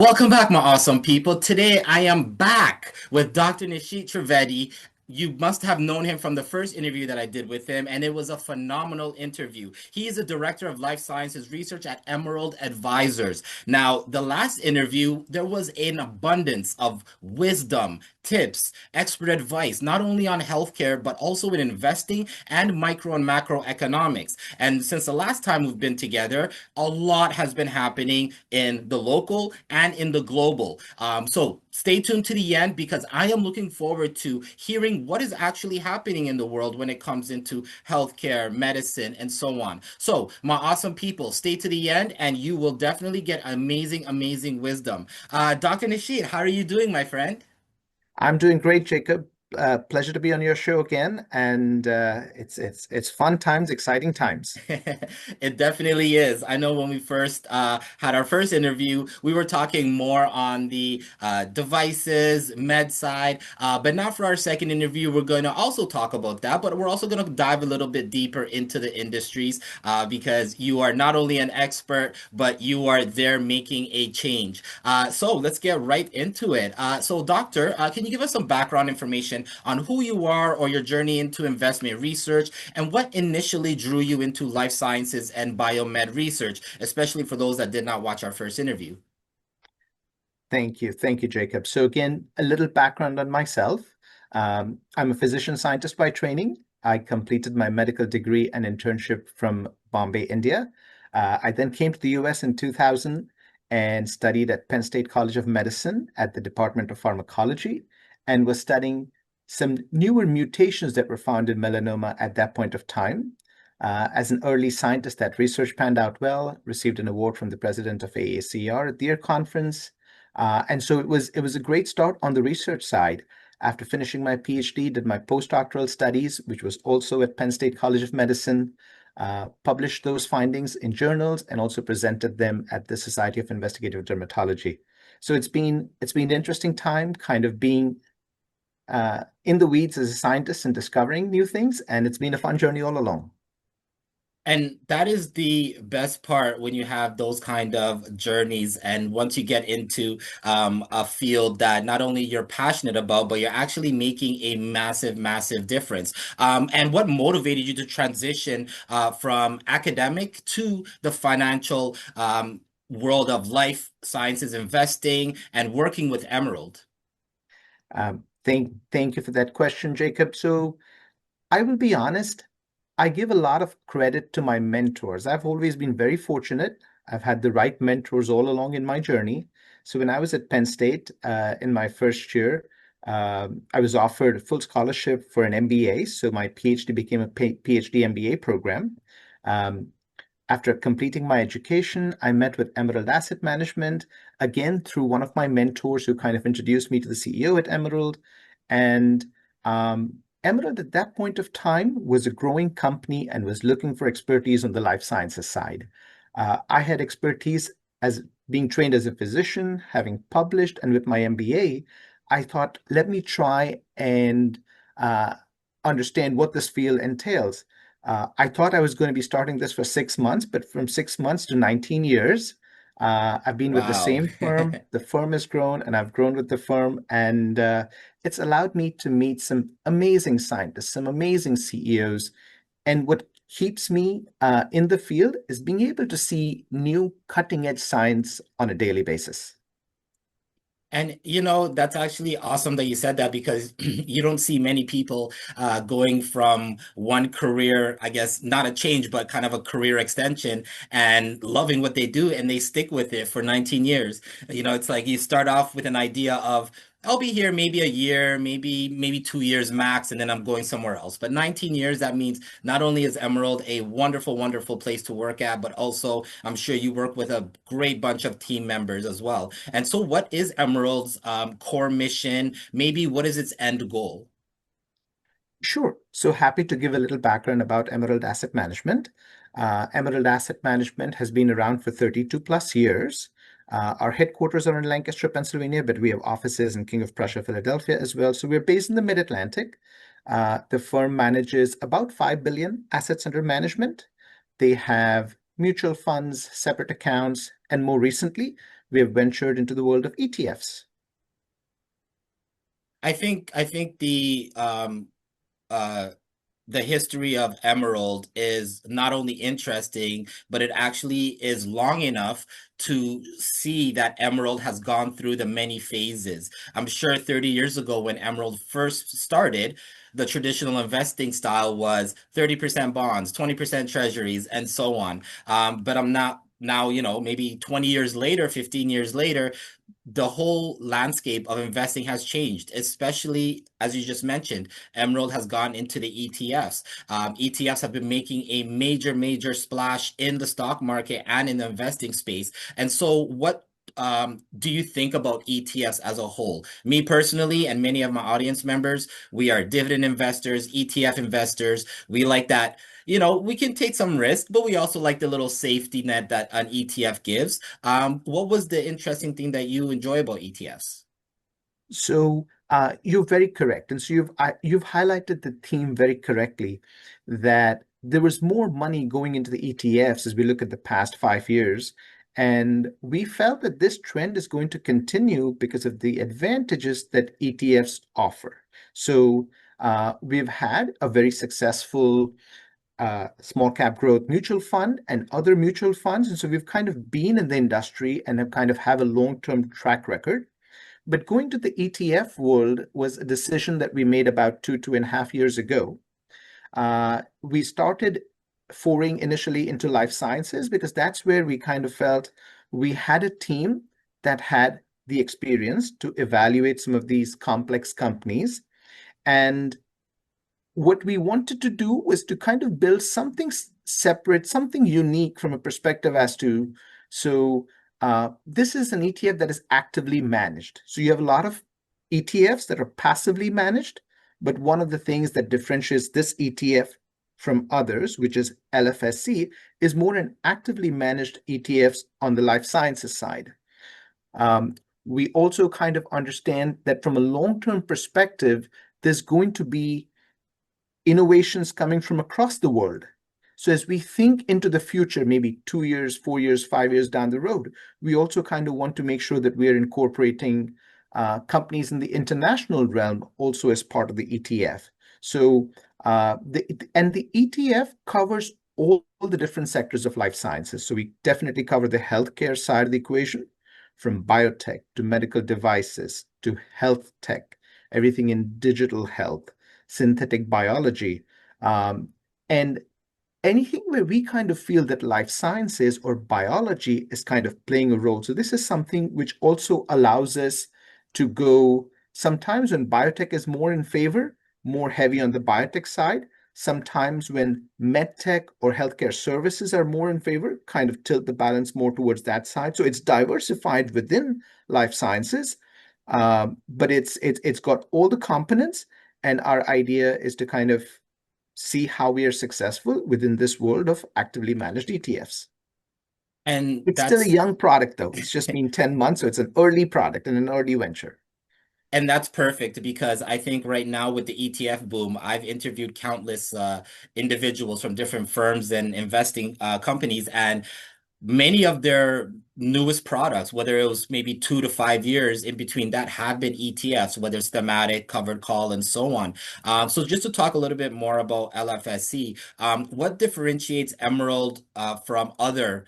Welcome back, my awesome people. Today I am back with Dr. Nishit Trivedi. You must have known him from the first interview that I did with him, and it was a phenomenal interview. He is a director of life sciences research at Emerald Advisors. Now, the last interview, there was an abundance of wisdom, tips, expert advice, not only on healthcare, but also in investing and micro and macro economics. And since the last time we've been together, a lot has been happening in the local and in the global. So stay tuned to the end because I am looking forward to hearing what is actually happening in the world when it comes into healthcare, medicine, and so on. So, my awesome people, stay to the end and you will definitely get amazing, amazing wisdom. Dr. Nishit, how are you doing, my friend? I'm doing great, Jacob. Pleasure to be on your show again, and it's fun times, exciting times. It definitely is. I know when we first had our first interview, we were talking more on the devices, med side. But now for our second interview, we're going to also talk about that, but we're also going to dive a little bit deeper into the industries because you are not only an expert, but you are there making a change. So let's get right into it. So, Doctor, can you give us some background information on who you are or your journey into investment research? And what initially drew you into life sciences and biomed research, especially for those that did not watch our first interview? Thank you, Jacob. So again, a little background on myself. I'm a physician scientist by training. I completed my medical degree and internship from Bombay, India. I then came to the US in 2000 and studied at Penn State College of Medicine at the Department of Pharmacology and was studying some newer mutations that were found in melanoma at that point of time. As an early scientist, that research panned out well, received an award from the president of AACR at the year conference. And so it was a great start on the research side. After finishing my PhD, did my postdoctoral studies, which was also at Penn State College of Medicine, published those findings in journals and also presented them at the Society of Investigative Dermatology. So it's been an interesting time, kind of being in the weeds as a scientist and discovering new things, and it's been a fun journey all along. And that is the best part when you have those kind of journeys. And once you get into a field that not only you're passionate about, but you're actually making a massive, massive difference. And what motivated you to transition from academic to the financial world of life sciences, investing, and working with Emerald? Thank you for that question, Jacob. So I will be honest, I give a lot of credit to my mentors. I've always been very fortunate. I've had the right mentors all along in my journey. So when I was at Penn State in my first year, I was offered a full scholarship for an MBA. So my PhD became a PhD MBA program. Um, After completing my education, I met with Emerald Asset Management, again through one of my mentors who kind of introduced me to the CEO at Emerald. And Emerald at that point of time was a growing company and was looking for expertise on the life sciences side. I had expertise as being trained as a physician, having published, and with my MBA, I thought, let me try and uh, understand what this field entails. I thought I was going to be starting this for 6 months, but from 6 months to 19 years, I've been with the Wow. same firm. The firm has grown, and I've grown with the firm. And it's allowed me to meet some amazing scientists, some amazing CEOs. And what keeps me in the field is being able to see new cutting edge science on a daily basis. And that's actually awesome that you said that because you don't see many people going from one career, I guess, not a change, but kind of a career extension and loving what they do and they stick with it for 19 years. It's like you start off with an idea of, I'll be here maybe a year, maybe 2 years max, and then I'm going somewhere else. But 19 years, that means not only is Emerald a wonderful, wonderful place to work at, but also I'm sure you work with a great bunch of team members as well. And so, what is Emerald's core mission? Maybe what is its end goal? Sure. So happy to give a little background about Emerald Asset Management. Emerald Asset Management has been around for 32 plus years. Our headquarters are in Lancaster, Pennsylvania, but we have offices in King of Prussia, Philadelphia as well. So we're based in the Mid-Atlantic. The firm manages about 5 billion assets under management. They have mutual funds, separate accounts, and more recently, we have ventured into the world of ETFs. I think uh the history of Emerald is not only interesting, but it actually is long enough to see that Emerald has gone through the many phases. I'm sure 30 years ago when Emerald first started, the traditional investing style was 30% bonds, 20% treasuries, and so on. But I'm not now, maybe 20 years later, 15 years later, the whole landscape of investing has changed, especially as you just mentioned. Emerald has gone into the ETFs. ETFs have been making a major, major splash in the stock market and in the investing space. And so, what do you think about ETFs as a whole? Me personally, and many of my audience members, we are dividend investors, ETF investors. We like that. We can take some risk, but we also like the little safety net that an ETF gives. What was the interesting thing that you enjoy about ETFs? So you're very correct. And so you've highlighted the theme very correctly, that there was more money going into the ETFs as we look at the past 5 years. And we felt that this trend is going to continue because of the advantages that ETFs offer. So we've had a very successful small cap growth mutual fund and other mutual funds. And so we've kind of been in the industry and have a long-term track record. But going to the ETF world was a decision that we made about 2.5 years ago. We started foraying initially into life sciences because that's where we kind of felt we had a team that had the experience to evaluate some of these complex companies. And what we wanted to do was to kind of build something separate, something unique from a perspective as to, this is an ETF that is actively managed. So you have a lot of ETFs that are passively managed, but one of the things that differentiates this ETF from others, which is LFSC, is more an actively managed ETFs on the life sciences side. We also kind of understand that from a long-term perspective, there's going to be innovations coming from across the world. So as we think into the future, maybe 2 years, 4 years, 5 years down the road, we also kind of want to make sure that we are incorporating companies in the international realm also as part of the ETF. So the ETF covers all the different sectors of life sciences. So we definitely cover the healthcare side of the equation, from biotech to medical devices to health tech, everything in digital health, synthetic biology, and anything where we kind of feel that life sciences or biology is kind of playing a role. So this is something which also allows us to go sometimes when biotech is more in favor, more heavy on the biotech side. Sometimes when medtech or healthcare services are more in favor, kind of tilt the balance more towards that side. So it's diversified within life sciences, but it's got all the components. And our idea is to kind of see how we are successful within this world of actively managed ETFs. And It's still a that's young product, though. It's just been 10 months, so it's an early product and an early venture. And that's perfect because I think right now with the ETF boom, I've interviewed countless individuals from different firms and investing companies, and many of their newest products, whether it was maybe 2 to 5 years in between that, have been ETFs, whether it's thematic, covered call, and so on. So just to talk a little bit more about LFSC, what differentiates Emerald from other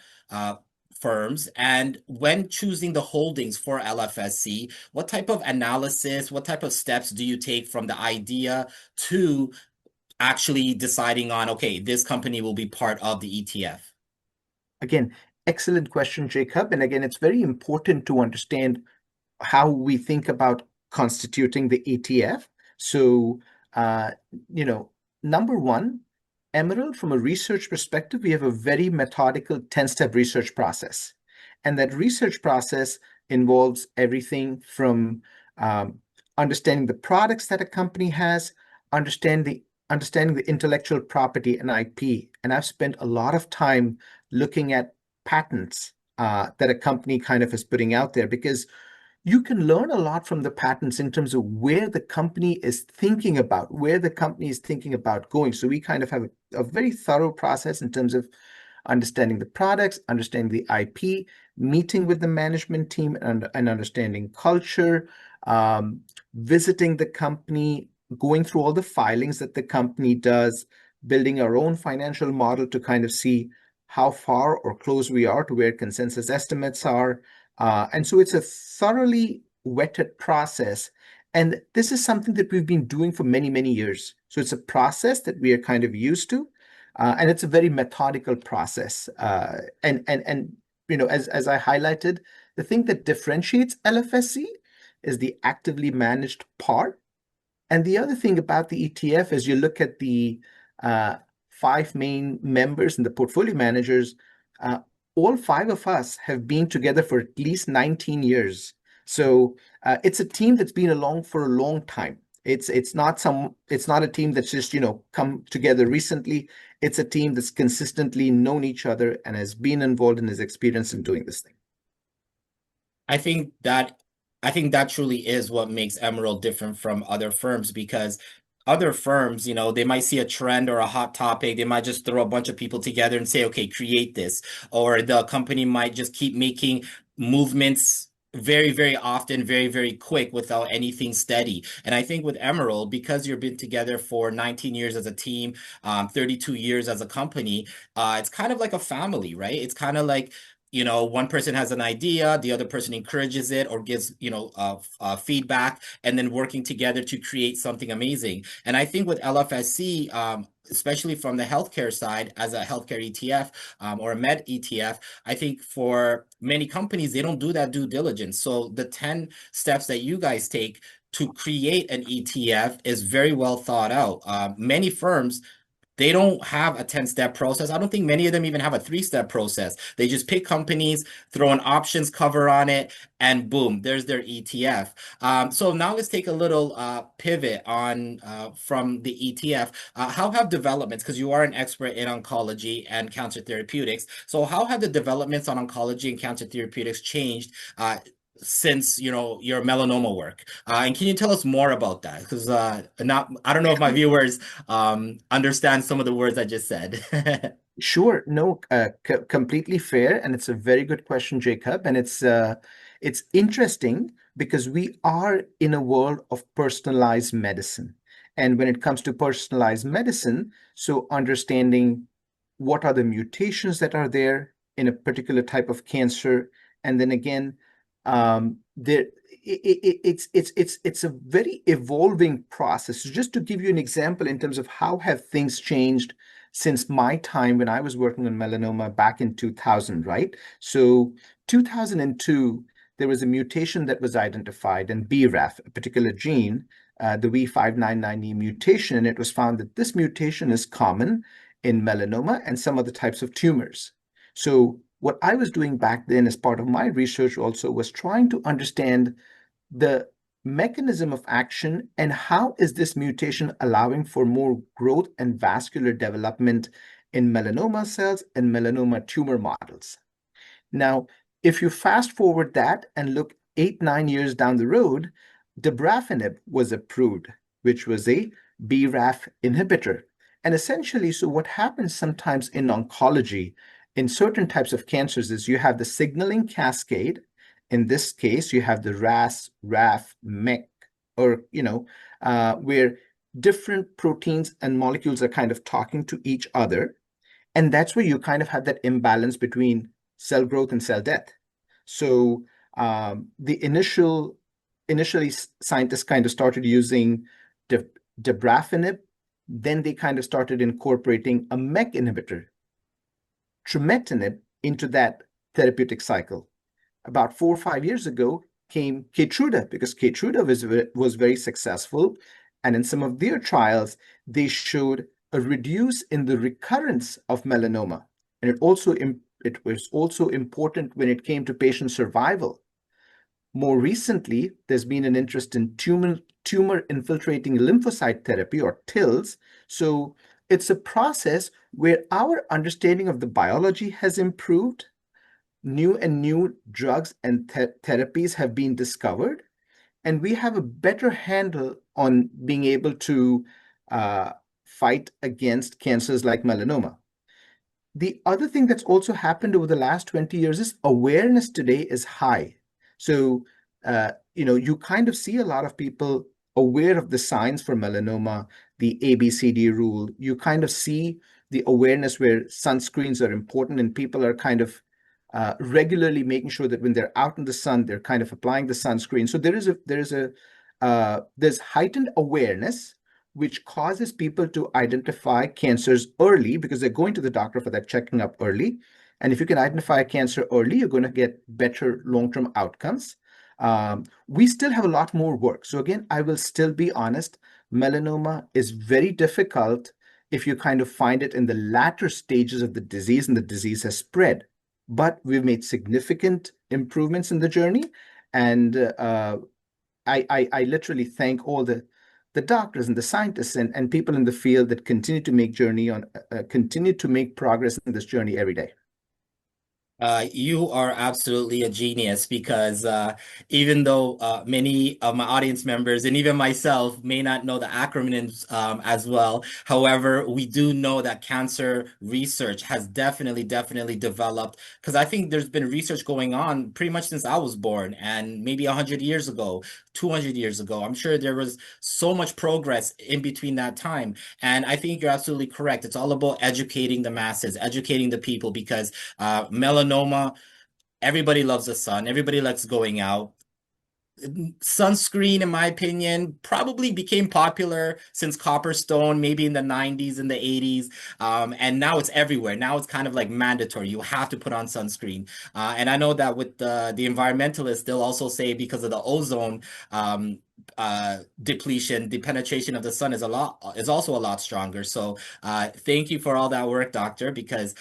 firms? And when choosing the holdings for LFSC, what type of analysis, what type of steps do you take from the idea to actually deciding on, okay, this company will be part of the ETF? Again, excellent question, Jacob. And again, it's very important to understand how we think about constituting the ETF. So, uh, you know, number one, Emerald, from a research perspective, we have a very methodical 10-step research process. And that research process involves everything from understanding the products that a company has, understanding the intellectual property and IP. And I've spent a lot of time looking at patents that a company kind of is putting out there, because you can learn a lot from the patents in terms of where the company is thinking about, going. So we kind of have a very thorough process in terms of understanding the products, understanding the IP, meeting with the management team and understanding culture, visiting the company, going through all the filings that the company does, building our own financial model to kind of see how far or close we are to where consensus estimates are. And so it's a thoroughly vetted process. And this is something that we've been doing for many, many years. So it's a process that we are kind of used to. And it's a very methodical process. And as I highlighted, the thing that differentiates LFSC is the actively managed part. And the other thing about the ETF is you look at the uh, five main members and the portfolio managers, uh, all five of us have been together for at least 19 years. So it's a team that's been along for a long time. It's not a team that's just come together recently. It's a team that's consistently known each other and has been involved in his experience in doing this thing. I think that I think that truly is what makes Emerald different from other firms because other firms, they might see a trend or a hot topic. They might just throw a bunch of people together and say, okay, create this. Or the company might just keep making movements very, very often, very, very quick without anything steady. And I think with Emerald, because you've been together for 19 years as a team, 32 years as a company, it's kind of like a family, right? It's kind of like one person has an idea, the other person encourages it or gives, feedback, and then working together to create something amazing. And I think with LFSC, especially from the healthcare side, as a healthcare ETF or a med ETF, I think for many companies, they don't do that due diligence. So the 10 steps that you guys take to create an ETF is very well thought out. Many firms they don't have a 10-step process. I don't think many of them even have a 3-step process. They just pick companies, throw an options cover on it, and boom, there's their ETF. So now let's take a little pivot on from the ETF. How have developments, because you are an expert in oncology and cancer therapeutics, so how have the developments on oncology and cancer therapeutics changed since your melanoma work, and can you tell us more about that? Because not I don't know if my viewers understand some of the words I just said. Sure. No, completely fair, and it's a very good question, Jacob. And it's interesting because we are in a world of personalized medicine. And when it comes to personalized medicine, so understanding what are the mutations that are there in a particular type of cancer, and then again, there it's a very evolving process. So just to give you an example in terms of how have things changed since my time when I was working on melanoma back in 2000, right? So 2002, there was a mutation that was identified in BRAF, a particular gene, the V599E mutation, and it was found that this mutation is common in melanoma and some other types of tumors. So what I was doing back then as part of my research also was trying to understand the mechanism of action and how is this mutation allowing for more growth and vascular development in melanoma cells and melanoma tumor models. Now, if you fast forward that and look 8, 9 years down the road, dabrafenib was approved, which was a BRAF inhibitor. And essentially, so what happens sometimes in oncology, in certain types of cancers, is you have the signaling cascade. In this case, you have the RAS, RAF, MEK, or, where different proteins and molecules are kind of talking to each other. And that's where you kind of have that imbalance between cell growth and cell death. So the initially scientists kind of started using dabrafenib, then they kind of started incorporating a MEK inhibitor, trametinib, into that therapeutic cycle. About 4 or 5 years ago came Keytruda because Keytruda was very successful. And in some of their trials, they showed a reduce in the recurrence of melanoma. And it was also important when it came to patient survival. More recently, there's been an interest in tumor infiltrating lymphocyte therapy, or TILs. So it's a process where our understanding of the biology has improved. New drugs and therapies have been discovered, and we have a better handle on being able to fight against cancers like melanoma. The other thing that's also happened over the last 20 years is awareness today is high. So, you kind of see a lot of people aware of the signs for melanoma, the ABCD rule. You kind of see the awareness where sunscreens are important and people are kind of regularly making sure that when they're out in the sun, they're kind of applying the sunscreen. So there's heightened awareness which causes people to identify cancers early because they're going to the doctor for that checking up early. And if you can identify cancer early, you're going to get better long-term outcomes. We still have a lot more work. So again, I will still be honest, melanoma is very difficult if you kind of find it in the latter stages of the disease and the disease has spread. But we've made significant improvements in the journey. And I literally thank all the doctors and the scientists and people in the field that continue to make progress in this journey every day. You are absolutely a genius because even though many of my audience members and even myself may not know the acronyms as well, however, we do know that cancer research has definitely developed because I think there's been research going on pretty much since I was born and maybe 100 years ago, 200 years ago. I'm sure there was so much progress in between that time. And I think you're absolutely correct. It's all about educating the masses, educating the people because melanoma, everybody loves the sun. Everybody likes going out. Sunscreen, in my opinion, probably became popular since Copperstone, maybe in the 90s and the 80s. And now it's everywhere. Now it's kind of like mandatory. You have to put on sunscreen. And I know that with the environmentalists, they'll also say because of the ozone depletion, the penetration of the sun is also a lot stronger. So thank you for all that work, doctor, because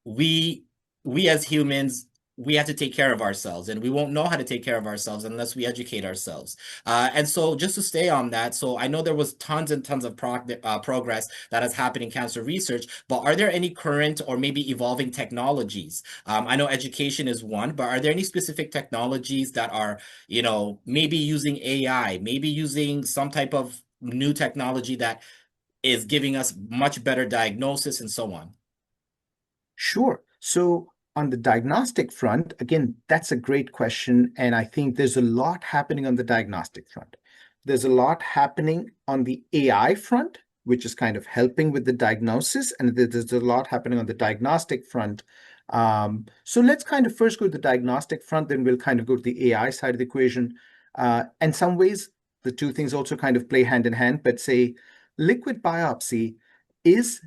we we as humans we have to take care of ourselves and we won't know how to take care of ourselves unless we educate ourselves. And so just to stay on that, so I know there was tons and tons of progress that has happened in cancer research, but are there any current or maybe evolving technologies? I know education is one, but are there any specific technologies that are, maybe using AI, maybe using some type of new technology that is giving us much better diagnosis and so on? Sure. So on the diagnostic front, again, that's a great question. And I think there's a lot happening on the diagnostic front. There's a lot happening on the AI front, which is kind of helping with the diagnosis. And there's a lot happening on the diagnostic front. So let's kind of first go to the diagnostic front, then we'll kind of go to the AI side of the equation. In some ways, the two things also kind of play hand in hand, but say liquid biopsy is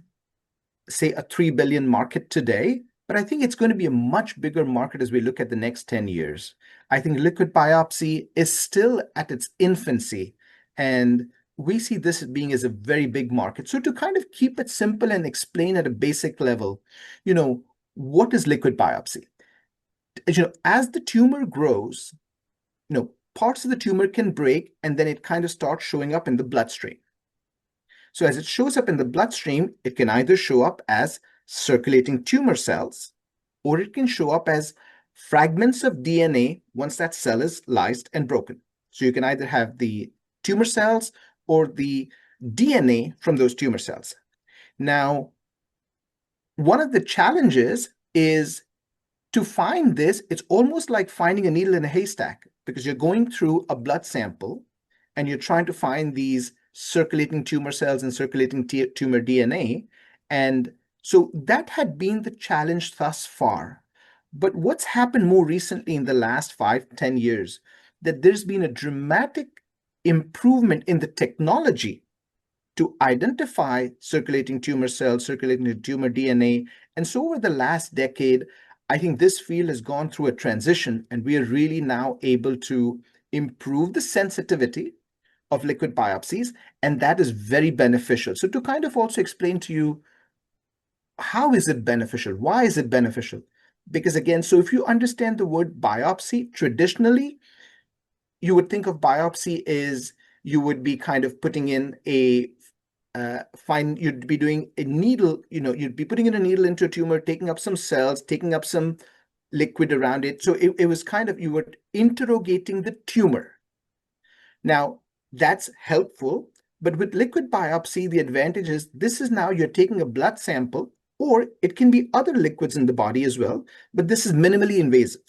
say a 3 billion market today, but I think it's going to be a much bigger market as we look at the next 10 years. I think liquid biopsy is still at its infancy, and we see this as being as a very big market. So to kind of keep it simple and explain at a basic level, what is liquid biopsy? As the tumor grows, parts of the tumor can break and then it kind of starts showing up in the bloodstream. So as it shows up in the bloodstream, it can either show up as circulating tumor cells, or it can show up as fragments of DNA once that cell is lysed and broken. So you can either have the tumor cells or the DNA from those tumor cells. Now, one of the challenges is to find this, it's almost like finding a needle in a haystack because you're going through a blood sample and you're trying to find these circulating tumor cells and circulating tumor DNA. And so that had been the challenge thus far. But what's happened more recently in the last 5, 10 years, that there's been a dramatic improvement in the technology to identify circulating tumor cells, circulating tumor DNA. And so over the last decade, I think this field has gone through a transition, and we are really now able to improve the sensitivity of liquid biopsies, and that is very beneficial. So to kind of also explain to you, how is it beneficial? Why is it beneficial? Because again, so if you understand the word biopsy, traditionally, you would think of biopsy as you would be kind of putting in you'd be doing a needle, you'd be putting in a needle into a tumor, taking up some cells, taking up some liquid around it. So it was kind of, you were interrogating the tumor. Now, that's helpful, but with liquid biopsy, the advantage is this is now you're taking a blood sample or it can be other liquids in the body as well, but this is minimally invasive.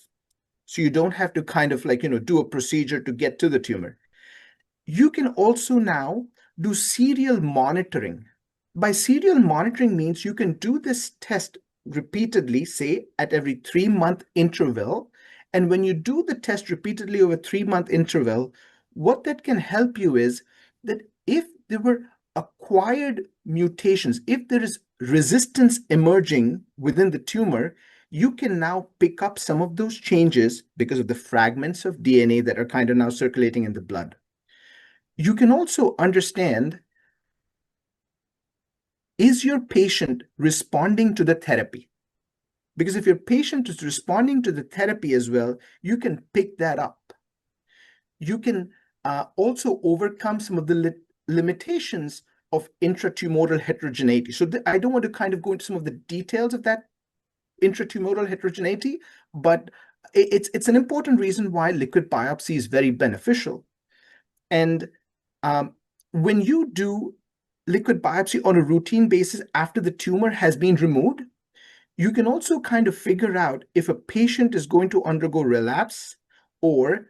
So you don't have to kind of like, do a procedure to get to the tumor. You can also now do serial monitoring. By serial monitoring means you can do this test repeatedly, say at every 3-month interval. And when you do the test repeatedly over 3-month interval, what that can help you is that if there were acquired mutations, if there is resistance emerging within the tumor, you can now pick up some of those changes because of the fragments of DNA that are kind of now circulating in the blood. You can also understand, is your patient responding to the therapy? Because if your patient is responding to the therapy as well, you can pick that up. You can also overcome some of the limitations of intratumoral heterogeneity. So I don't want to kind of go into some of the details of that intratumoral heterogeneity, but it's an important reason why liquid biopsy is very beneficial. And when you do liquid biopsy on a routine basis after the tumor has been removed, you can also kind of figure out if a patient is going to undergo relapse, or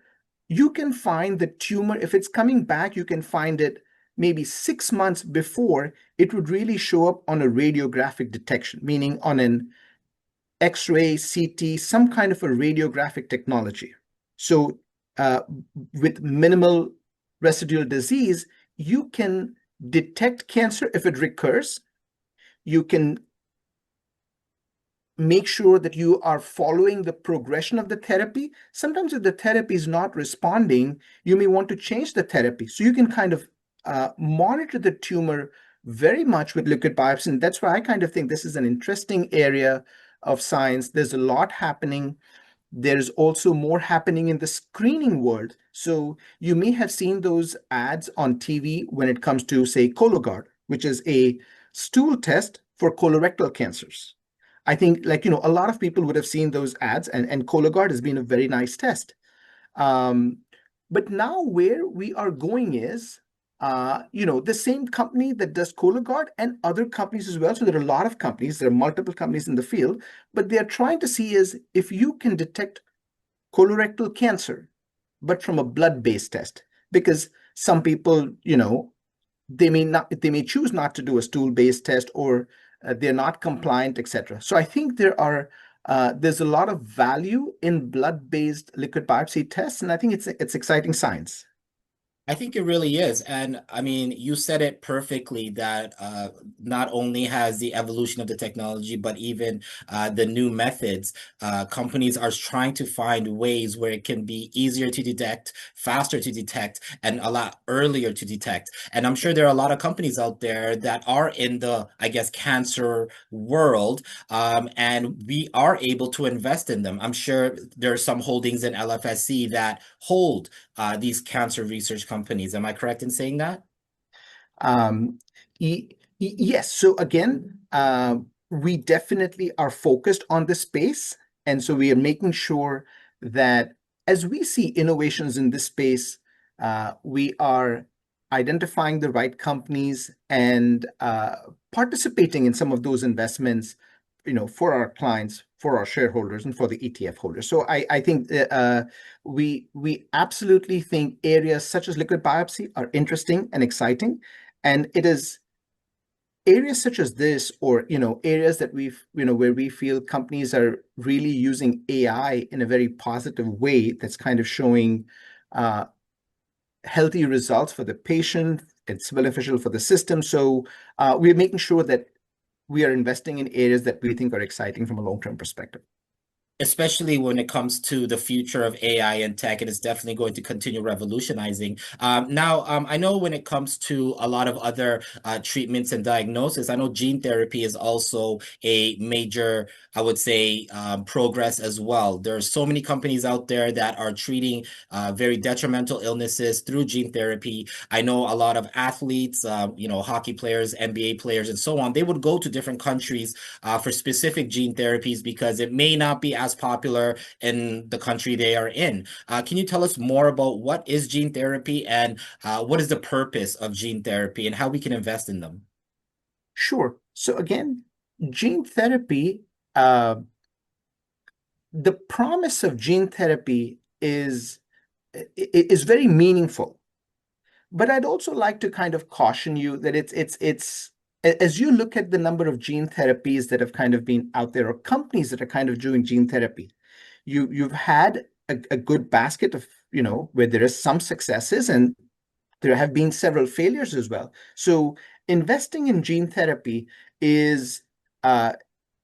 you can find the tumor, if it's coming back, you can find it maybe 6 months before it would really show up on a radiographic detection, meaning on an X-ray, CT, some kind of a radiographic technology. So with minimal residual disease, you can detect cancer if it recurs. You can make sure that you are following the progression of the therapy. Sometimes if the therapy is not responding, you may want to change the therapy. So you can kind of monitor the tumor very much with liquid biopsy. And that's why I kind of think this is an interesting area of science. There's a lot happening. There's also more happening in the screening world. So you may have seen those ads on TV when it comes to, say, Cologuard, which is a stool test for colorectal cancers. I think, like, a lot of people would have seen those ads, and Cologuard has been a very nice test. Um, but now where we are going is, the same company that does Cologuard and other companies as well. So there are a lot of companies, there are multiple companies in the field, but they're trying to see is if you can detect colorectal cancer, but from a blood-based test, because some people, they may choose not to do a stool-based test, or they're not compliant, etc. So I think there's a lot of value in blood-based liquid biopsy tests, and I think it's exciting science. I think it really is. And I mean, you said it perfectly that not only has the evolution of the technology, but even the new methods, companies are trying to find ways where it can be easier to detect, faster to detect, and a lot earlier to detect. And I'm sure there are a lot of companies out there that are in the, I guess, cancer world, and we are able to invest in them. I'm sure there are some holdings in LFSC that hold these cancer research companies. Am I correct in saying that? Um, yes. So again, we definitely are focused on this space. And so we are making sure that as we see innovations in this space, we are identifying the right companies and participating in some of those investments, for our clients, for our shareholders, and for the ETF holders. So I think we absolutely think areas such as liquid biopsy are interesting and exciting. And it is areas such as this, or areas that where we feel companies are really using AI in a very positive way, that's kind of showing uh, healthy results for the patient. It's beneficial for the system. So we're making sure that we are investing in areas that we think are exciting from a long-term perspective. Especially when it comes to the future of AI and tech, it is definitely going to continue revolutionizing. I know when it comes to a lot of other treatments and diagnosis, I know gene therapy is also a major, I would say, progress as well. There are so many companies out there that are treating very detrimental illnesses through gene therapy. I know a lot of athletes, hockey players, NBA players, and so on. They would go to different countries for specific gene therapies because it may not be as popular in the country they are in. Can you tell us more about what is gene therapy, and what is the purpose of gene therapy, and how we can invest in them? Sure. So again, Gene therapy, uh, the promise of gene therapy is very meaningful. But I'd also like to kind of caution you that it's as you look at the number of gene therapies that have kind of been out there, or companies that are kind of doing gene therapy, you've had a good basket of, where there is some successes and there have been several failures as well. So investing in gene therapy is uh,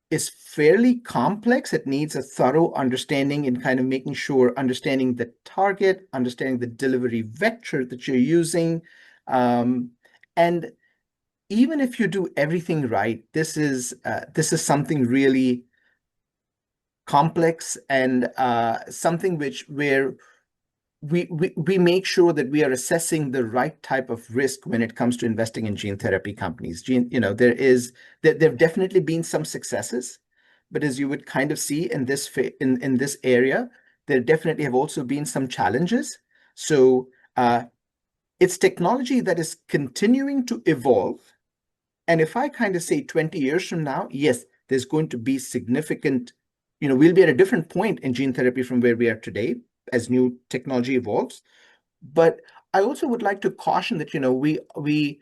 is fairly complex. It needs a thorough understanding in kind of making sure, understanding the target, understanding the delivery vector that you're using. And even if you do everything right, this is something really complex and something where we make sure that we are assessing the right type of risk when it comes to investing in gene therapy companies. There have definitely been some successes, but as you would kind of see in this area, there definitely have also been some challenges. So it's technology that is continuing to evolve. And if I kind of say 20 years from now, yes, there's going to be significant, we'll be at a different point in gene therapy from where we are today as new technology evolves. But I also would like to caution that, we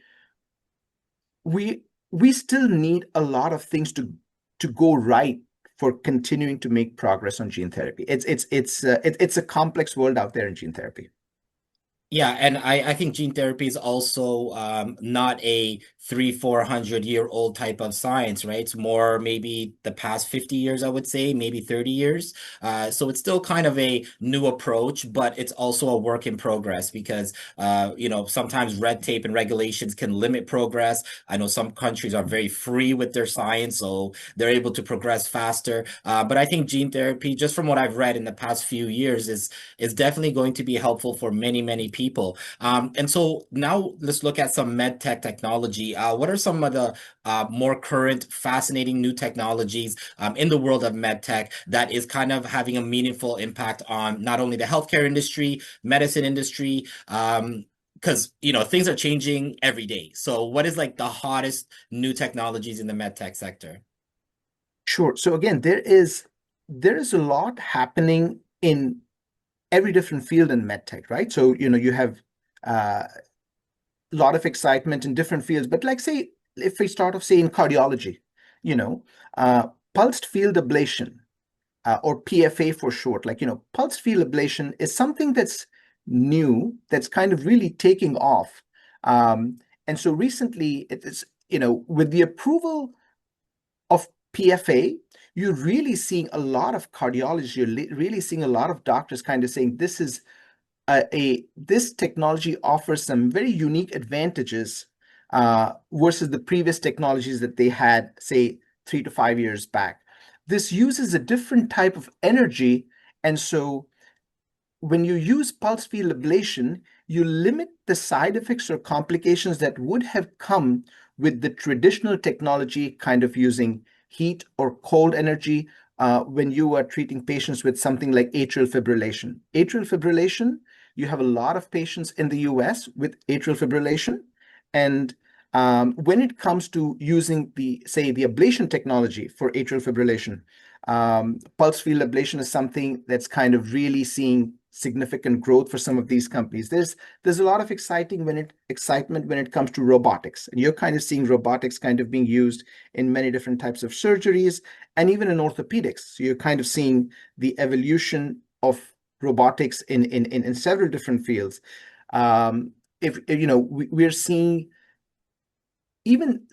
we still need a lot of things to go right for continuing to make progress on gene therapy. It's a complex world out there in gene therapy. Yeah, and I think gene therapy is also not a 400 year old type of science, right? It's more maybe the past 50 years, I would say, maybe 30 years. So it's still kind of a new approach, but it's also a work in progress because, sometimes red tape and regulations can limit progress. I know some countries are very free with their science, so they're able to progress faster. But I think gene therapy, just from what I've read in the past few years, is definitely going to be helpful for many, many people. And so now let's look at some med tech technology. What are some of the more current, fascinating new technologies in the world of med tech that is kind of having a meaningful impact on not only the healthcare industry, medicine industry, because things are changing every day. So what is like the hottest new technologies in the med tech sector? Sure. So again, there is a lot happening in every different field in medtech, right? So, you have a lot of excitement in different fields, but like say, if we start off, say, in cardiology, you know, pulsed field ablation, or PFA for short, pulsed field ablation is something that's new, that's kind of really taking off. Um, and so recently, it is, with the approval of PFA, you're really seeing a lot of cardiology, you're really seeing a lot of doctors kind of saying this technology offers some very unique advantages versus the previous technologies that they had, say, 3 to 5 years back. This uses a different type of energy, and so when you use pulse field ablation, you limit the side effects or complications that would have come with the traditional technology, kind of using heat or cold energy when you are treating patients with something like atrial fibrillation. Atrial fibrillation, you have a lot of patients in the US with atrial fibrillation. And when it comes to using the ablation technology for atrial fibrillation, pulse field ablation is something that's kind of really seeing significant growth for some of these companies. There's a lot of excitement when it comes to robotics, and you're kind of seeing robotics kind of being used in many different types of surgeries and even in orthopedics. So you're kind of seeing the evolution of robotics in several different fields. If we're seeing even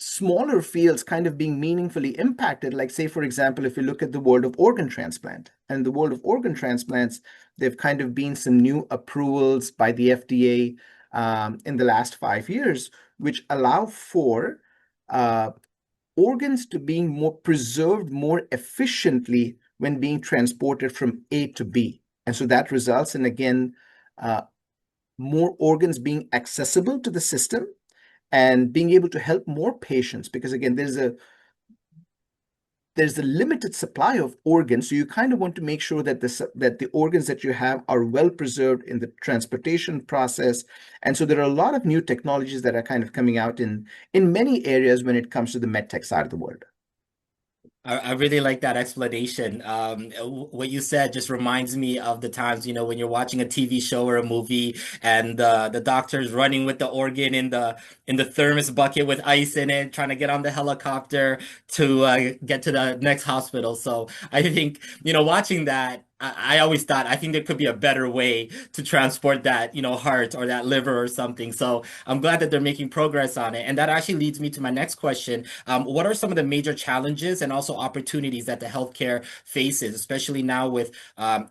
smaller fields kind of being meaningfully impacted. Like, say, for example, if you look at the world of organ transplant, and the world of organ transplants, there've kind of been some new approvals by the FDA in the last 5 years, which allow for organs to being more preserved more efficiently when being transported from A to B. And so that results in, again, uh, more organs being accessible to the system and being able to help more patients, because again, there's a limited supply of organs, so you kind of want to make sure that the organs that you have are well preserved in the transportation process. And so there are a lot of new technologies that are kind of coming out in many areas when it comes to the medtech side of the world. I really like that explanation. What you said just reminds me of the times, when you're watching a TV show or a movie and the doctor's running with the organ in the thermos bucket with ice in it, trying to get on the helicopter to get to the next hospital. So I think, watching that, I always thought I think there could be a better way to transport that, heart or that liver or something. So I'm glad that they're making progress on it. And that actually leads me to my next question. What are some of the major challenges and also opportunities that the healthcare faces, especially now with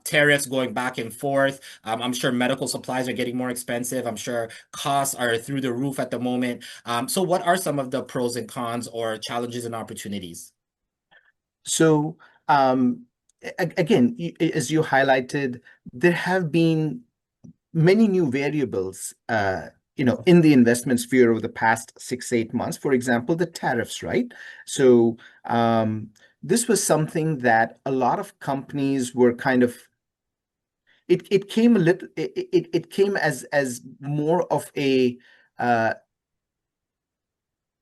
tariffs going back and forth? I'm sure medical supplies are getting more expensive. I'm sure costs are through the roof at the moment. So what are some of the pros and cons or challenges and opportunities? So, again, as you highlighted, there have been many new variables, in the investment sphere over the past 6, 8 months. For example, the tariffs, right? So, this was something that a lot of companies were kind of. It came a little. It came as more of a uh,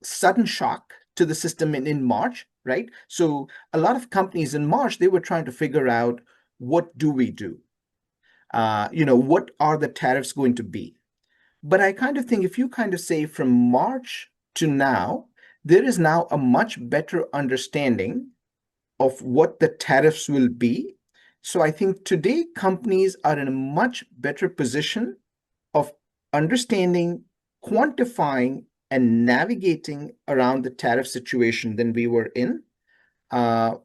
sudden shock to the system in March, right? So a lot of companies in March, they were trying to figure out, what do we do? What are the tariffs going to be? But I kind of think if you kind of say from March to now, there is now a much better understanding of what the tariffs will be. So I think today companies are in a much better position of understanding, quantifying, and navigating around the tariff situation than we were in,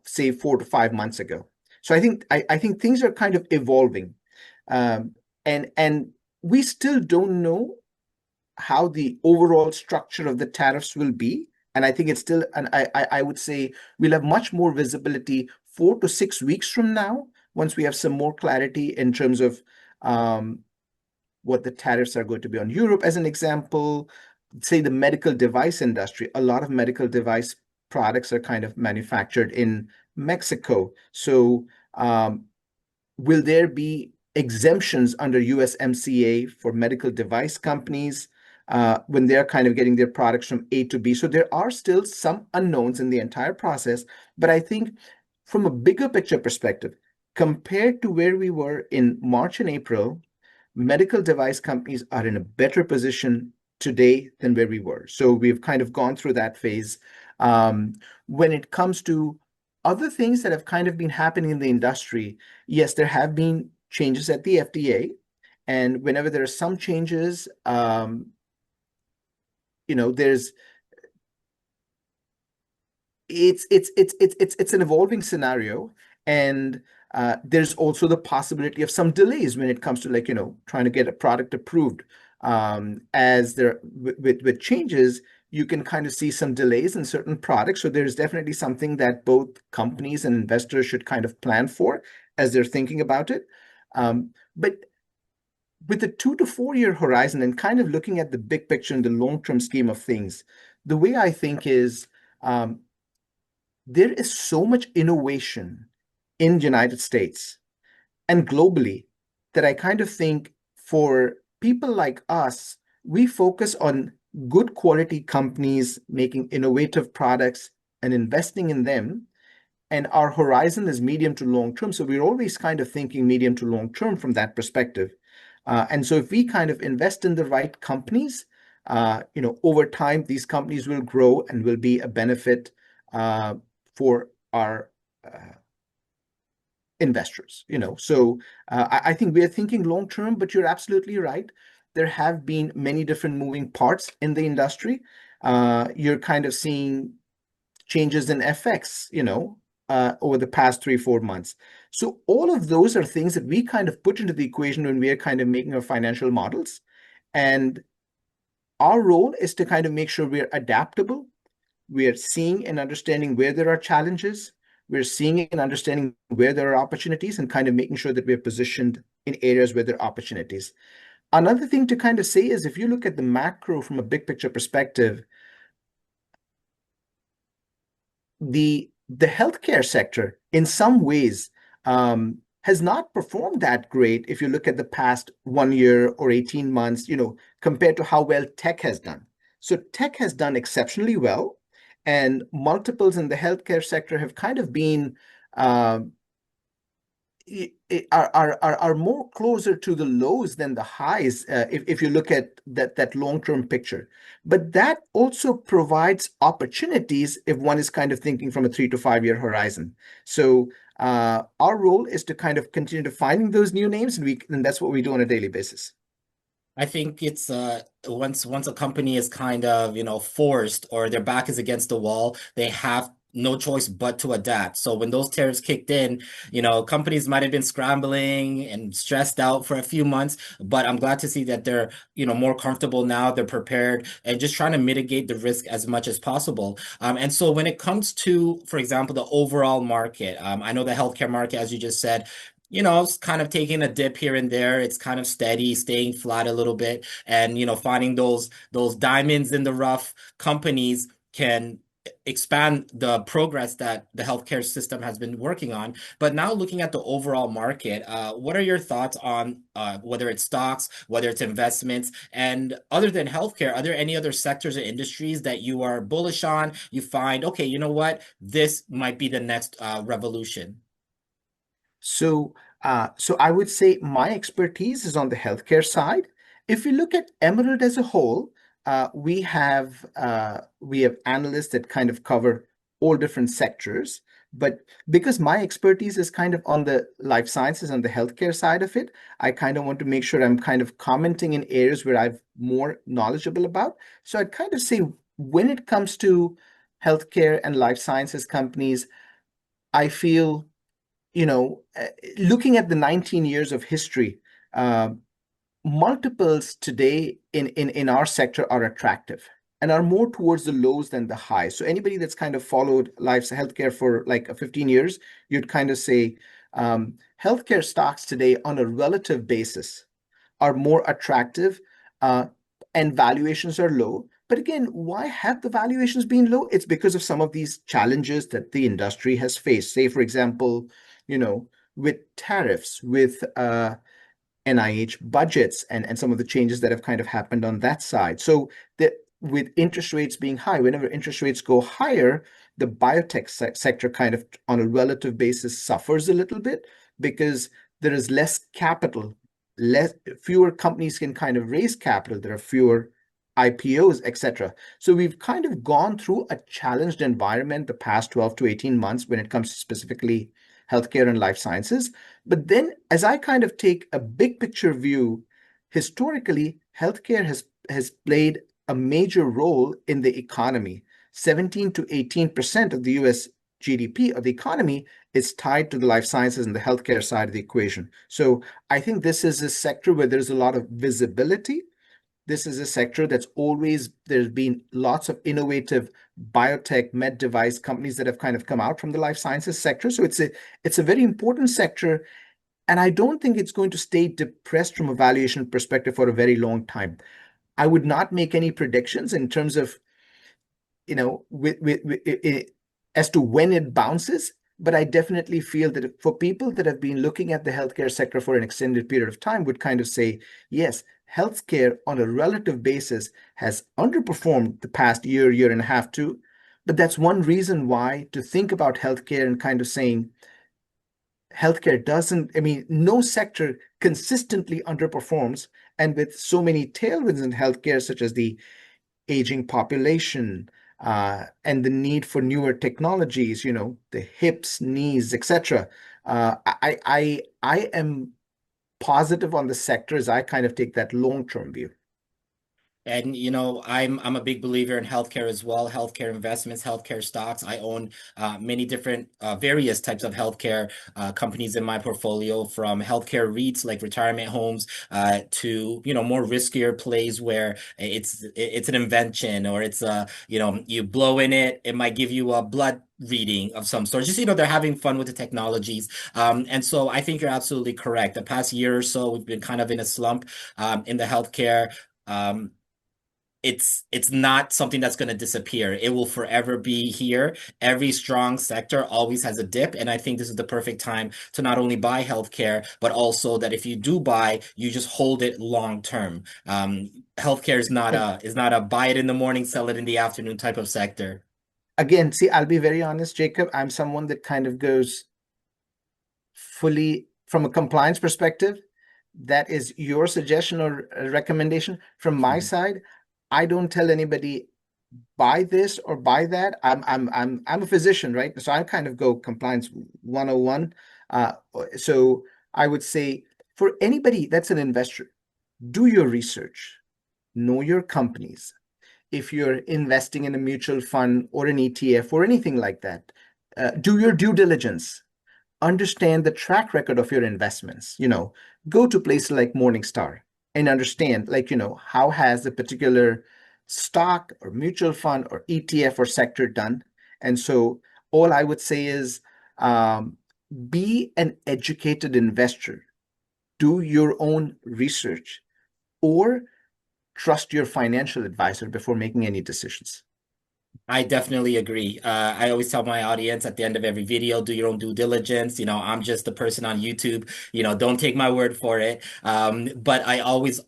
say, 4 to 5 months ago. So I think things are kind of evolving, and we still don't know how the overall structure of the tariffs will be. And I think it's still, and I would say we'll have much more visibility 4 to 6 weeks from now, once we have some more clarity in terms of um, what the tariffs are going to be on Europe. As an example, say the medical device industry, a lot of medical device products are kind of manufactured in Mexico. So, will there be exemptions under USMCA for medical device companies when they're kind of getting their products from A to B? So there are still some unknowns in the entire process, but I think from a bigger picture perspective, compared to where we were in March and April, medical device companies are in a better position today than where we were. So we've kind of gone through that phase. Um, when it comes to other things that have kind of been happening in the industry, yes, there have been changes at the FDA. And whenever there are some changes, there's it's an evolving scenario, and there's also the possibility of some delays when it comes to, like, trying to get a product approved. As there with changes, you can kind of see some delays in certain products. So there's definitely something that both companies and investors should kind of plan for as they're thinking about it. But with the 2 to 4 year horizon and kind of looking at the big picture in the long-term scheme of things, the way I think is, um, there is so much innovation in the United States and globally that I kind of think for people like us, we focus on good quality companies making innovative products and investing in them. And our horizon is medium to long term. So we're always kind of thinking medium to long term from that perspective. And so if we kind of invest in the right companies, over time, these companies will grow and will be a benefit uh, for our investors. So I think we are thinking long term, but you're absolutely right. There have been many different moving parts in the industry. You're kind of seeing changes in FX, over the past 3, 4 months. So all of those are things that we kind of put into the equation when we are kind of making our financial models. And our role is to kind of make sure we're adaptable. We are seeing and understanding where there are challenges. We're seeing and understanding where there are opportunities, and kind of making sure that we're positioned in areas where there are opportunities. Another thing to kind of say is, if you look at the macro from a big picture perspective, the the healthcare sector, in some ways, has not performed that great if you look at the past 1 year or 18 months, compared to how well tech has done. So tech has done exceptionally well, and multiples in the healthcare sector have kind of been uh, are more closer to the lows than the highs, if you look at that long-term picture. But that also provides opportunities if one is kind of thinking from a 3 to 5 year horizon. So our role is to kind of continue to finding those new names, and that's what we do on a daily basis. I think it's once a company is kind of, forced or their back is against the wall, they have no choice but to adapt. So when those tariffs kicked in, companies might have been scrambling and stressed out for a few months, but I'm glad to see that they're, more comfortable now, they're prepared and just trying to mitigate the risk as much as possible. And so when it comes to, for example, the overall market, I know the healthcare market, as you just said, it's kind of taking a dip here and there. It's kind of steady, staying flat a little bit, and finding those diamonds in the rough companies can expand the progress that the healthcare system has been working on. But now looking at the overall market, what are your thoughts on whether it's stocks, whether it's investments, and other than healthcare, are there any other sectors or industries that you are bullish on? You find, okay, you know what, this might be the next revolution. So I would say my expertise is on the healthcare side. If you look at Emerald as a whole, we have analysts that kind of cover all different sectors. But because my expertise is kind of on the life sciences and the healthcare side of it, I kind of want to make sure I'm kind of commenting in areas where I'm more knowledgeable about. So I'd kind of say when it comes to healthcare and life sciences companies, I feel looking at the 19 years of history, uh, multiples today in our sector are attractive and are more towards the lows than the highs. So anybody that's kind of followed life's healthcare for like 15 years, you'd kind of say healthcare stocks today on a relative basis are more attractive, uh, and valuations are low. But again, why have the valuations been low? It's because of some of these challenges that the industry has faced. Say, for example, with tariffs, with NIH budgets, and some of the changes that have kind of happened on that side. So that with interest rates being high, whenever interest rates go higher, the biotech sector kind of on a relative basis suffers a little bit because there is less capital, fewer companies can kind of raise capital. There are fewer IPOs, etc. So we've kind of gone through a challenged environment the past 12 to 18 months when it comes to specifically healthcare and life sciences. But then, as I kind of take a big picture view, historically, healthcare has played a major role in the economy. 17 to 18% of the US GDP of the economy is tied to the life sciences and the healthcare side of the equation. So I think this is a sector where there's a lot of visibility. This is a sector there's been lots of innovative biotech med device companies that have kind of come out from the life sciences sector. So it's a very important sector, and I don't think it's going to stay depressed from a valuation perspective for a very long time. I would not make any predictions in terms of, as to when it bounces, but I definitely feel that for people that have been looking at the healthcare sector for an extended period of time would kind of say, yes, healthcare on a relative basis has underperformed the past year and a half too. But that's one reason why to think about healthcare and kind of saying healthcare doesn't, I mean, no sector consistently underperforms. And with so many tailwinds in healthcare, such as the aging population, and the need for newer technologies, the hips, knees, etc. I am positive on the sector as I kind of take that long-term view. And I'm a big believer in healthcare as well, healthcare investments, healthcare stocks. I own many different various types of healthcare companies in my portfolio, from healthcare REITs like retirement homes to more riskier plays where it's an invention, or it's you blow in it, it might give you a blood reading of some sort. Just they're having fun with the technologies. And so I think you're absolutely correct. The past year or so, we've been kind of in a slump in the healthcare. Um, it's not something that's going to disappear. It will forever be here. Every strong sector always has a dip, and I think this is the perfect time to not only buy healthcare, but also that if you do buy, you just hold it long term. Healthcare And is not a buy it in the morning, sell it in the afternoon type of sector. again, see, I'll be very honest, Jacob. I'm someone that kind of goes fully from a compliance perspective. That is your suggestion or recommendation. From my Mhm. side, I don't tell anybody buy this or buy that. I'm a physician, right? So I kind of go compliance 101. Uh, so I would say for anybody that's an investor, do your research, know your companies. If you're investing in a mutual fund or an ETF or anything like that, do your due diligence, understand the track record of your investments. Go to places like Morningstar and understand, like, how has the particular stock or mutual fund or ETF or sector done. And so all I would say is, um, be an educated investor, do your own research, or trust your financial advisor before making any decisions. I definitely agree. I always tell my audience at the end of every video, do your own due diligence. I'm just the person on YouTube. Don't take my word for it. But I always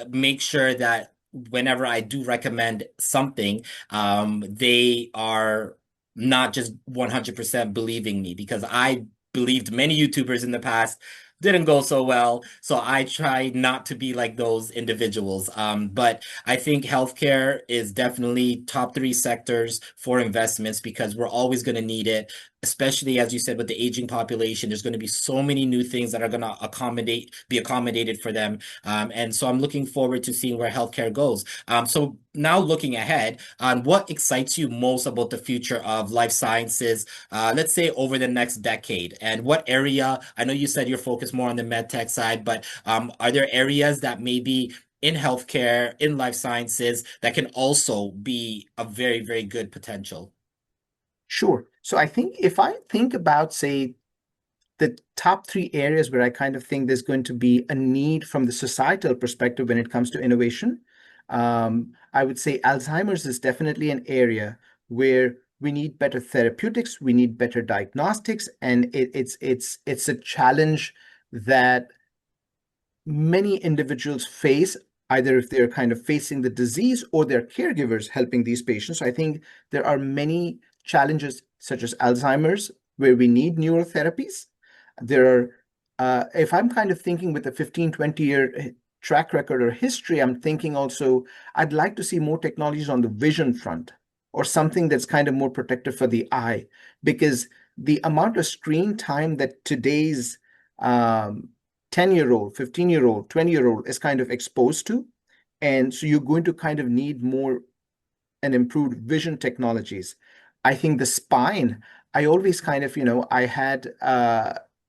make sure that whenever I do recommend something, they are not just 100% believing me because I believed many YouTubers in the past didn't go so well. So I try not to be like those individuals. But I think healthcare is definitely top three sectors for investments because we're always going to need it, especially as you said, with the aging population. There's going to be so many new things that are going to be accommodated for them. And so I'm looking forward to seeing where healthcare goes. So now looking ahead, what excites you most about the future of life sciences, let's say over the next decade? And what area, I know you said you're focused more on the medtech side, but are there areas that maybe in healthcare, in life sciences, that can also be a very, very good potential? Sure. So I think if I think about, say, the top three areas where I kind of think there's going to be a need from the societal perspective when it comes to innovation, I would say Alzheimer's is definitely an area where we need better therapeutics, we need better diagnostics, and it's a challenge that many individuals face, either if they're kind of facing the disease or their caregivers helping these patients. So I think there are many challenges, such as Alzheimer's, where we need neurotherapies. There are, if I'm kind of thinking with a 15, 20-year track record or history, I'm thinking also I'd like to see more technologies on the vision front or something that's kind of more protective for the eye, because the amount of screen time that today's um, 10-year-old, 15-year-old, 20-year-old is kind of exposed to. And so you're going to kind of need more and improved vision technologies. I think the spine, I always kind of, I had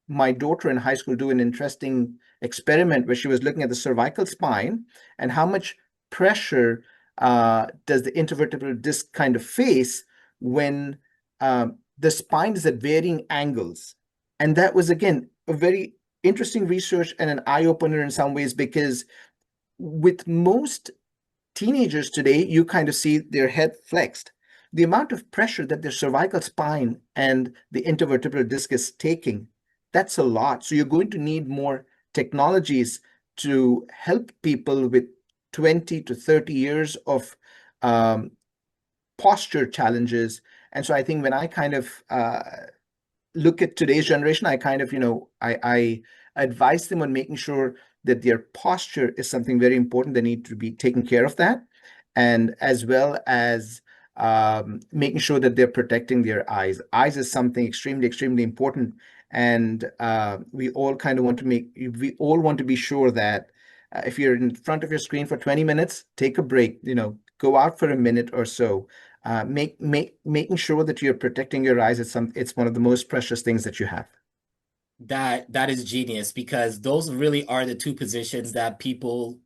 my daughter in high school do an interesting experiment where she was looking at the cervical spine and how much pressure does the intervertebral disc kind of face when the spine is at varying angles. And that was, again, a very interesting research and an eye opener in some ways, because with most teenagers today, you kind of see their head flexed. The amount of pressure that their cervical spine and the intervertebral disc is taking, that's a lot. So you're going to need more technologies to help people with 20 to 30 years of um, posture challenges. And so I think when I kind of look at today's generation, I kind of, I advise them on making sure that their posture is something very important. They need to be taking care of that. And as well as making sure that they're protecting their eyes. Eyes is something extremely, extremely important. And we all kind of we all want to be sure that if you're in front of your screen for 20 minutes, take a break, go out for a minute or so. Making sure that you're protecting your eyes, it's one of the most precious things that you have. That is genius because those really are the two positions that people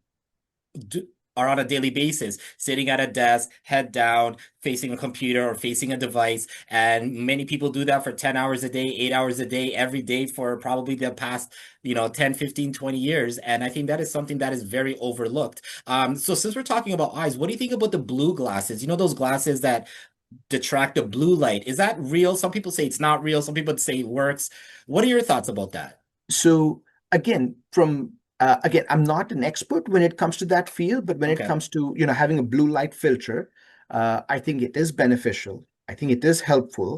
do, are on a daily basis, sitting at a desk, head down, facing a computer or facing a device. And many people do that for 10 hours a day, 8 hours a day, every day for probably the past, 10, 15, 20 years. And I think that is something that is very overlooked. So since we're talking about eyes, what do you think about the blue glasses? You know, those glasses that detract the blue light. Is that real? Some people say it's not real. Some people say it works. What are your thoughts about that? So again, again, I'm not an expert when it comes to that field, but when it Okay. comes to having a blue light filter, I think it is beneficial. I think it is helpful,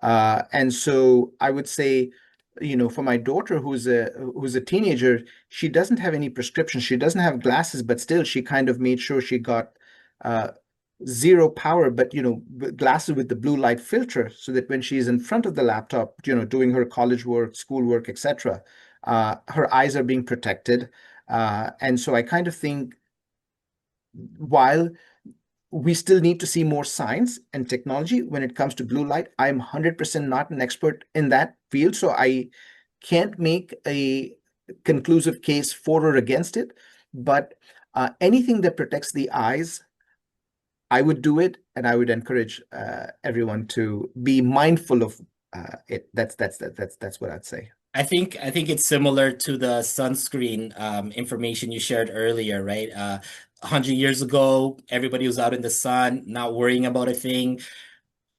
and so I would say, for my daughter who's a teenager, she doesn't have any prescription. She doesn't have glasses, but still, she kind of made sure she got uh, zero power, but glasses with the blue light filter, so that when she's in front of the laptop, doing her college work, schoolwork, etc., her eyes are being protected. And so I kind of think, while we still need to see more science and technology when it comes to blue light, I'm 100% not an expert in that field, so I can't make a conclusive case for or against it. But anything that protects the eyes, I would do it, and I would encourage everyone to be mindful of it. That's what I'd say. I think it's similar to the sunscreen information you shared earlier, right? 100 years ago, everybody was out in the sun, not worrying about a thing.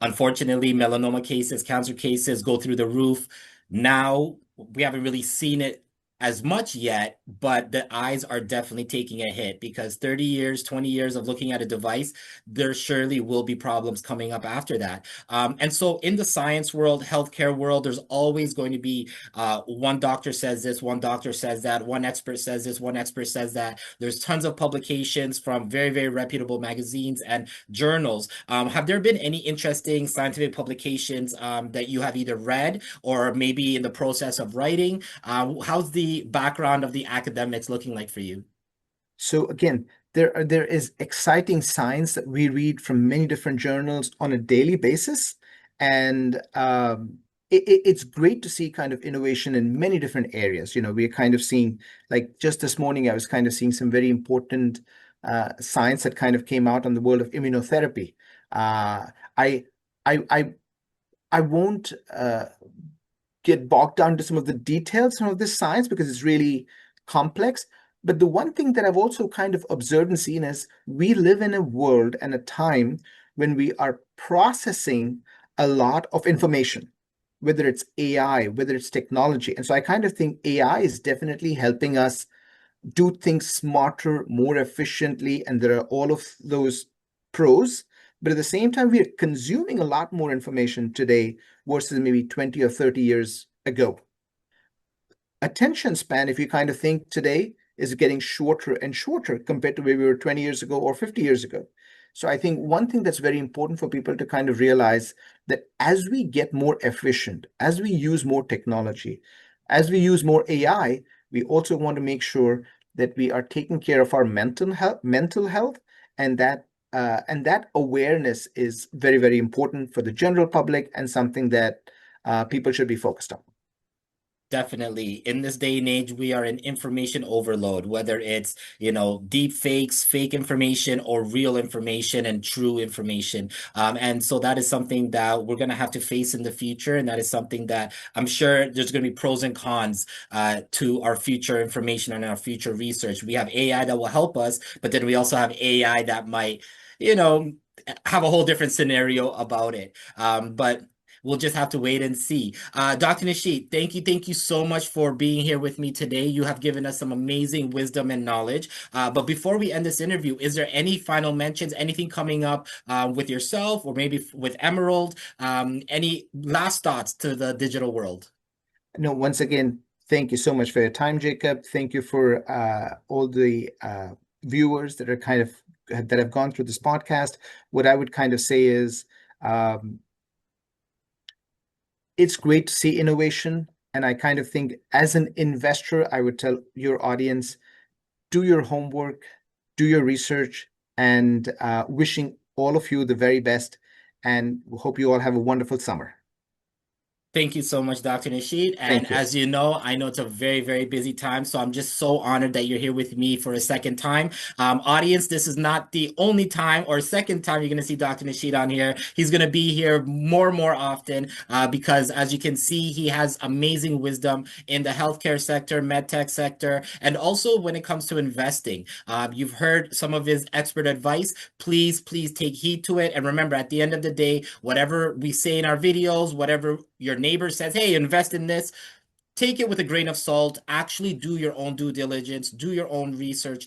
Unfortunately, melanoma cases, cancer cases go through the roof. Now, we haven't really seen it as much yet, but the eyes are definitely taking a hit because 30 years, 20 years of looking at a device, there surely will be problems coming up after that. And so, in the science world, healthcare world, there's always going to be one doctor says this, one doctor says that, one expert says this, one expert says that. There's tons of publications from very, very reputable magazines and journals. Have there been any interesting scientific publications that you have either read or maybe in the process of writing? How's the background of the academics looking like for you? So again, there is exciting science that we read from many different journals on a daily basis, and it's great to see kind of innovation in many different areas. We're kind of seeing, like just this morning, I was kind of seeing some very important science that kind of came out on the world of immunotherapy. Uh, I I I I won't get bogged down to some of the details of this science because it's really complex. But the one thing that I've also kind of observed and seen is we live in a world and a time when we are processing a lot of information, whether it's AI, whether it's technology. And so I kind of think AI is definitely helping us do things smarter, more efficiently, and there are all of those pros. But at the same time, we are consuming a lot more information today versus maybe 20 or 30 years ago. Attention span, if you kind of think today, is getting shorter and shorter compared to where we were 20 years ago or 50 years ago. So I think one thing that's very important for people to kind of realize, that as we get more efficient, as we use more technology, as we use more AI, we also want to make sure that we are taking care of our mental health, and that awareness is very, very important for the general public, and something that people should be focused on. Definitely. In this day and age, we are in information overload, whether it's, deep fakes, fake information, or real information and true information. And so that is something that we're going to have to face in the future. And that is something that I'm sure there's going to be pros and cons to our future information and our future research. We have AI that will help us, but then we also have AI that might, you know, have a whole different scenario about it. But we'll just have to wait and see. Dr. Nishit, thank you so much for being here with me today. You have given us some amazing wisdom and knowledge. But before we end this interview, is there any final mentions, anything coming up with yourself or maybe with Emerald? Any last thoughts to the digital world? No, once again, thank you so much for your time, Jacob. Thank you for all the viewers that have gone through this podcast. What I would kind of say is, um, it's great to see innovation, and I kind of think, as an investor, I would tell your audience, do your homework, do your research, and wishing all of you the very best, and hope you all have a wonderful summer. Thank you so much, Dr. Nishit. And Thank you. as you know, I know it's a very, very busy time. So I'm just so honored that you're here with me for a second time. Audience, this is not the only time or second time you're going to see Dr. Nishit on here. He's going to be here more and more often because, as you can see, he has amazing wisdom in the healthcare sector, medtech sector, and also when it comes to investing. You've heard some of his expert advice. Please, please take heed to it. And remember, at the end of the day, whatever we say in our videos, whatever your neighbor says, hey, invest in this, take it with a grain of salt. Actually do your own due diligence, do your own research,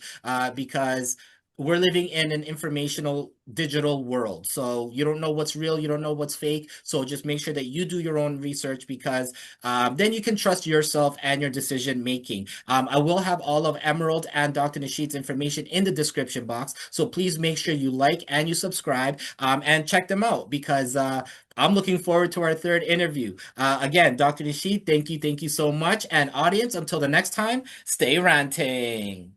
because we're living in an informational digital world. So you don't know what's real, you don't know what's fake. So just make sure that you do your own research because then you can trust yourself and your decision making. I will have all of Emerald and Dr. Nishit's information in the description box. So please make sure you like and you subscribe and check them out because I'm looking forward to our third interview. Again, Dr. Nishit, thank you so much. And audience, until the next time, stay ranting.